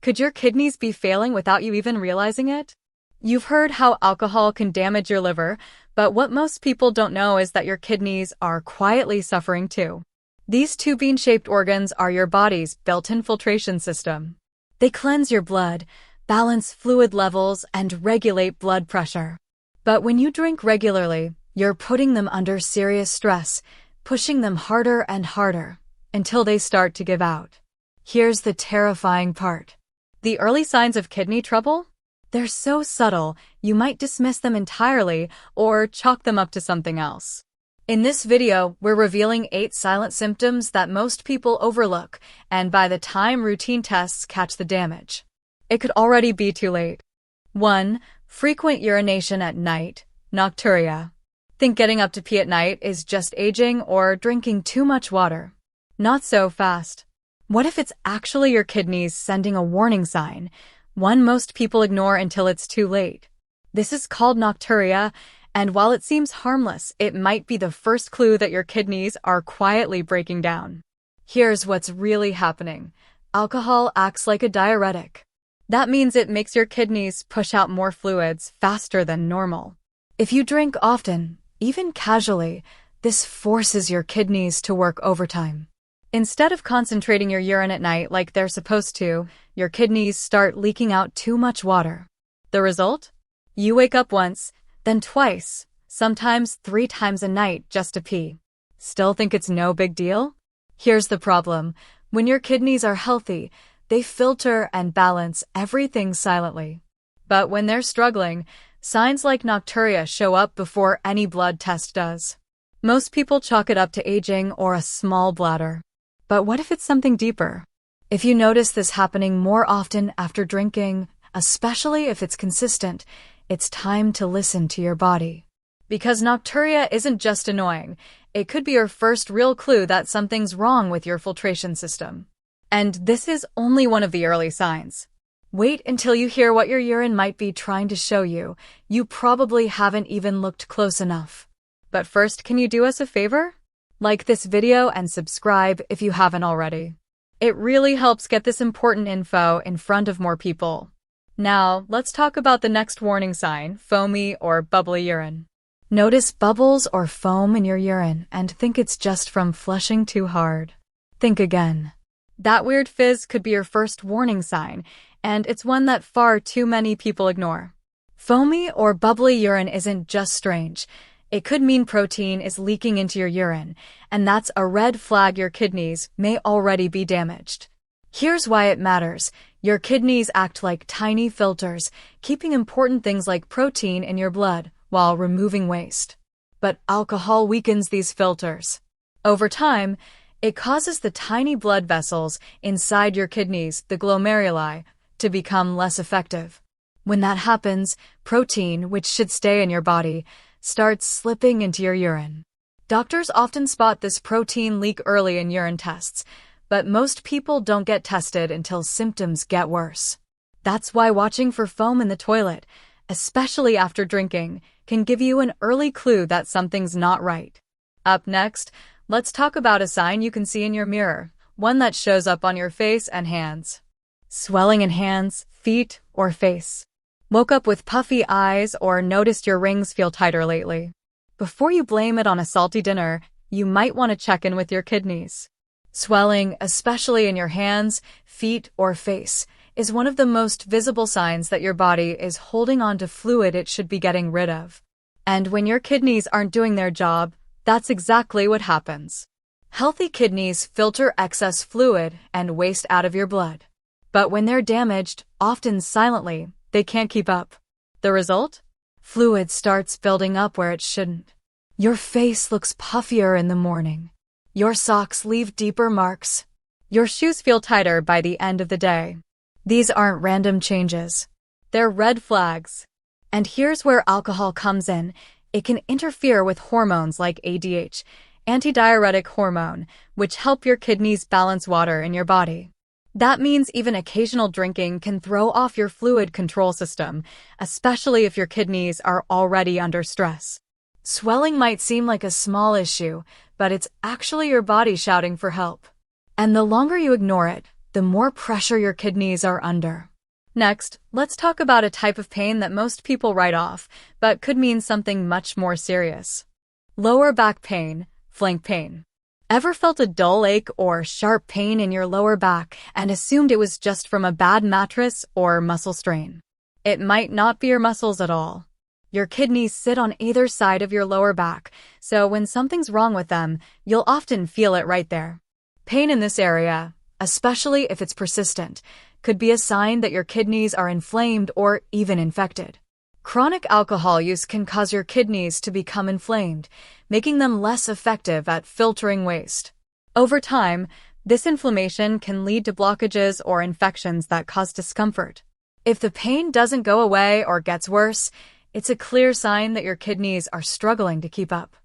Could your kidneys be failing without you even realizing it? You've heard how alcohol can damage your liver, but what most people don't know is that your kidneys are quietly suffering too. These two bean-shaped organs are your body's built-in filtration system. They cleanse your blood, balance fluid levels, and regulate blood pressure. But when you drink regularly, you're putting them under serious stress, pushing them harder and harder, until they start to give out. Here's the terrifying part. The early signs of kidney trouble? They're so subtle, you might dismiss them entirely or chalk them up to something else. In this video, we're revealing 8 silent symptoms that most people overlook, and by the time routine tests catch the damage, it could already be too late. 1. Frequent urination at night, nocturia. Think getting up to pee at night is just aging or drinking too much water. Not so fast. What if it's actually your kidneys sending a warning sign, one most people ignore until it's too late? This is called nocturia, and while it seems harmless, it might be the first clue that your kidneys are quietly breaking down. Here's what's really happening. Alcohol acts like a diuretic. That means it makes your kidneys push out more fluids faster than normal. If you drink often, even casually, this forces your kidneys to work overtime. Instead of concentrating your urine at night like they're supposed to, your kidneys start leaking out too much water. The result? You wake up once, then twice, sometimes 3 times a night just to pee. Still think it's no big deal? Here's the problem. When your kidneys are healthy, they filter and balance everything silently. But when they're struggling, signs like nocturia show up before any blood test does. Most people chalk it up to aging or a small bladder. But what if it's something deeper? If you notice this happening more often after drinking, especially if it's consistent, it's time to listen to your body. Because nocturia isn't just annoying, it could be your first real clue that something's wrong with your filtration system. And this is only one of the early signs. Wait until you hear what your urine might be trying to show you. You probably haven't even looked close enough. But first, can you do us a favor? Like this video and subscribe if you haven't already. It really helps get this important info in front of more people. Now, let's talk about the next warning sign, foamy or bubbly urine. Notice bubbles or foam in your urine and think it's just from flushing too hard. Think again. That weird fizz could be your first warning sign, and it's one that far too many people ignore. Foamy or bubbly urine isn't just strange. It could mean protein is leaking into your urine, and that's a red flag your kidneys may already be damaged. Here's why it matters. Your kidneys act like tiny filters, keeping important things like protein in your blood while removing waste. But alcohol weakens these filters. Over time, it causes the tiny blood vessels inside your kidneys, the glomeruli, to become less effective. When that happens, protein, which should stay in your body, starts slipping into your urine. Doctors often spot this protein leak early in urine tests, but most people don't get tested until symptoms get worse. That's why watching for foam in the toilet, especially after drinking, can give you an early clue that something's not right. Up next, let's talk about a sign you can see in your mirror, one that shows up on your face and hands. Swelling in hands, feet, or face. Woke up with puffy eyes or noticed your rings feel tighter lately? Before you blame it on a salty dinner, you might want to check in with your kidneys. Swelling, especially in your hands, feet, or face, is one of the most visible signs that your body is holding on to fluid it should be getting rid of. And when your kidneys aren't doing their job, that's exactly what happens. Healthy kidneys filter excess fluid and waste out of your blood. But when they're damaged, often silently, they can't keep up. The result? Fluid starts building up where it shouldn't. Your face looks puffier in the morning. Your socks leave deeper marks. Your shoes feel tighter by the end of the day. These aren't random changes. They're red flags. And here's where alcohol comes in. It can interfere with hormones like ADH, antidiuretic hormone, which help your kidneys balance water in your body. That means even occasional drinking can throw off your fluid control system, especially if your kidneys are already under stress. Swelling might seem like a small issue, but it's actually your body shouting for help. And the longer you ignore it, the more pressure your kidneys are under. Next, let's talk about a type of pain that most people write off, but could mean something much more serious. Lower back pain, flank pain. Ever felt a dull ache or sharp pain in your lower back and assumed it was just from a bad mattress or muscle strain? It might not be your muscles at all. Your kidneys sit on either side of your lower back, so when something's wrong with them, you'll often feel it right there. Pain in this area, especially if it's persistent, could be a sign that your kidneys are inflamed or even infected. Chronic alcohol use can cause your kidneys to become inflamed, making them less effective at filtering waste. Over time, this inflammation can lead to blockages or infections that cause discomfort. If the pain doesn't go away or gets worse, it's a clear sign that your kidneys are struggling to keep up.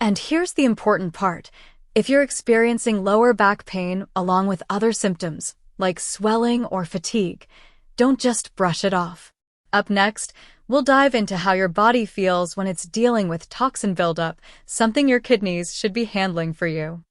And here's the important part. If you're experiencing lower back pain along with other symptoms, like swelling or fatigue, don't just brush it off. Up next, we'll dive into how your body feels when it's dealing with toxin buildup, something your kidneys should be handling for you.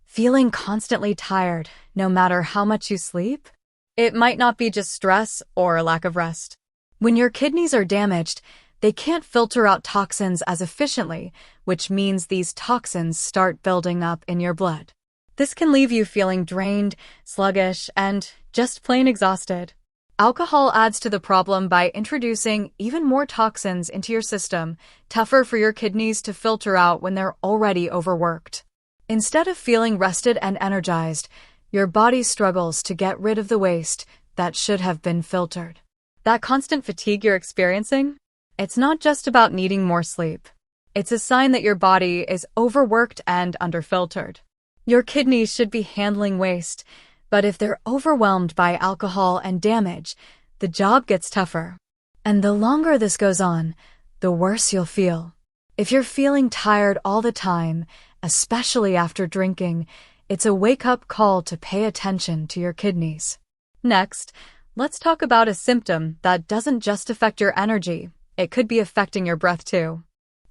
Feeling constantly tired, no matter how much you sleep? It might not be just stress or a lack of rest. When your kidneys are damaged, they can't filter out toxins as efficiently, which means these toxins start building up in your blood. This can leave you feeling drained, sluggish, and just plain exhausted. Alcohol adds to the problem by introducing even more toxins into your system, tougher for your kidneys to filter out when they're already overworked. Instead of feeling rested and energized, your body struggles to get rid of the waste that should have been filtered. That constant fatigue you're experiencing? It's not just about needing more sleep. It's a sign that your body is overworked and underfiltered. Your kidneys should be handling waste, but if they're overwhelmed by alcohol and damage, the job gets tougher. And the longer this goes on, the worse you'll feel. If you're feeling tired all the time, especially after drinking, it's a wake-up call to pay attention to your kidneys. Next, let's talk about a symptom that doesn't just affect your energy. It could be affecting your breath too.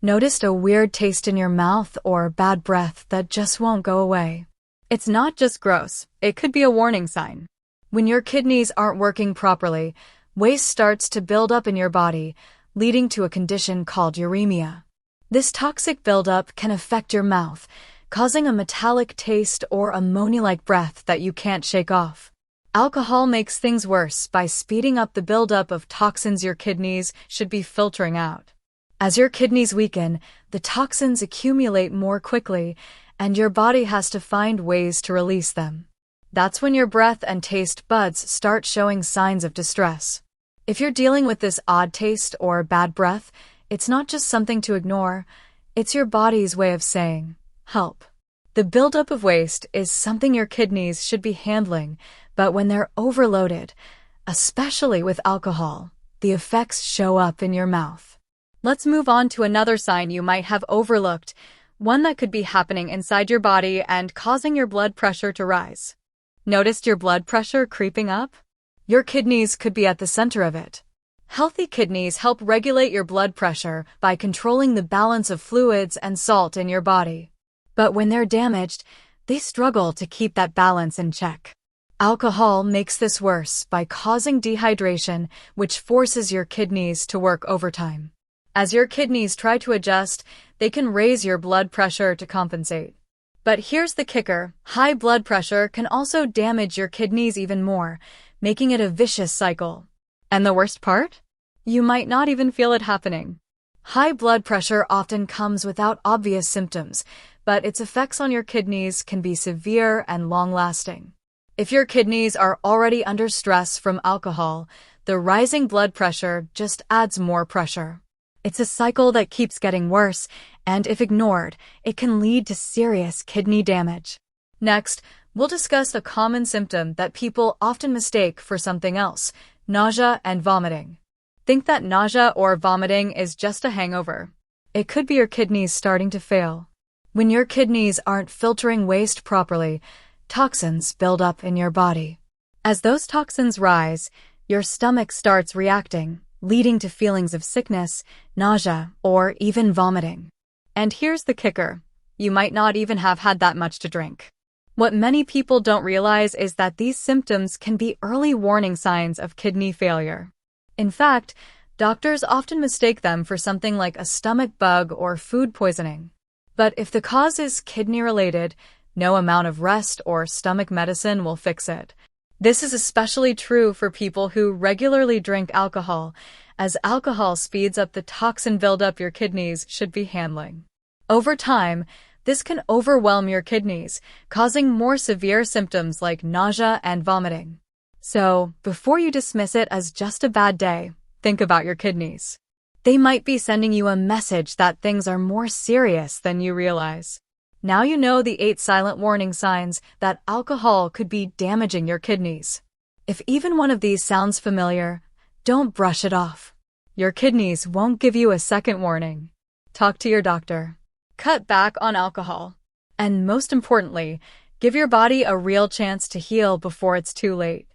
Noticed a weird taste in your mouth or bad breath that just won't go away? It's not just gross, it could be a warning sign. When your kidneys aren't working properly, waste starts to build up in your body, leading to a condition called uremia. This toxic buildup can affect your mouth, causing a metallic taste or ammonia-like breath that you can't shake off. Alcohol makes things worse by speeding up the buildup of toxins your kidneys should be filtering out. As your kidneys weaken, the toxins accumulate more quickly, and your body has to find ways to release them. That's when your breath and taste buds start showing signs of distress. If you're dealing with this odd taste or bad breath, it's not just something to ignore, it's your body's way of saying, help. The buildup of waste is something your kidneys should be handling, but when they're overloaded, especially with alcohol, the effects show up in your mouth. Let's move on to another sign you might have overlooked, one that could be happening inside your body and causing your blood pressure to rise. Noticed your blood pressure creeping up? Your kidneys could be at the center of it. Healthy kidneys help regulate your blood pressure by controlling the balance of fluids and salt in your body. But when they're damaged, they struggle to keep that balance in check. Alcohol makes this worse by causing dehydration, which forces your kidneys to work overtime. As your kidneys try to adjust, they can raise your blood pressure to compensate. But here's the kicker: high blood pressure can also damage your kidneys even more, making it a vicious cycle. And the worst part? You might not even feel it happening. High blood pressure often comes without obvious symptoms, but its effects on your kidneys can be severe and long-lasting. If your kidneys are already under stress from alcohol, the rising blood pressure just adds more pressure. It's a cycle that keeps getting worse, and if ignored, it can lead to serious kidney damage. Next, we'll discuss a common symptom that people often mistake for something else: nausea and vomiting. Think that nausea or vomiting is just a hangover. It could be your kidneys starting to fail. When your kidneys aren't filtering waste properly, toxins build up in your body. As those toxins rise, your stomach starts reacting, leading to feelings of sickness, nausea, or even vomiting. And here's the kicker: you might not even have had that much to drink. What many people don't realize is that these symptoms can be early warning signs of kidney failure. In fact, doctors often mistake them for something like a stomach bug or food poisoning. But if the cause is kidney-related, no amount of rest or stomach medicine will fix it. This is especially true for people who regularly drink alcohol, as alcohol speeds up the toxin buildup your kidneys should be handling. Over time, this can overwhelm your kidneys, causing more severe symptoms like nausea and vomiting. So, before you dismiss it as just a bad day, think about your kidneys. They might be sending you a message that things are more serious than you realize. Now you know the 8 silent warning signs that alcohol could be damaging your kidneys. If even one of these sounds familiar, don't brush it off. Your kidneys won't give you a second warning. Talk to your doctor. Cut back on alcohol. And most importantly, give your body a real chance to heal before it's too late.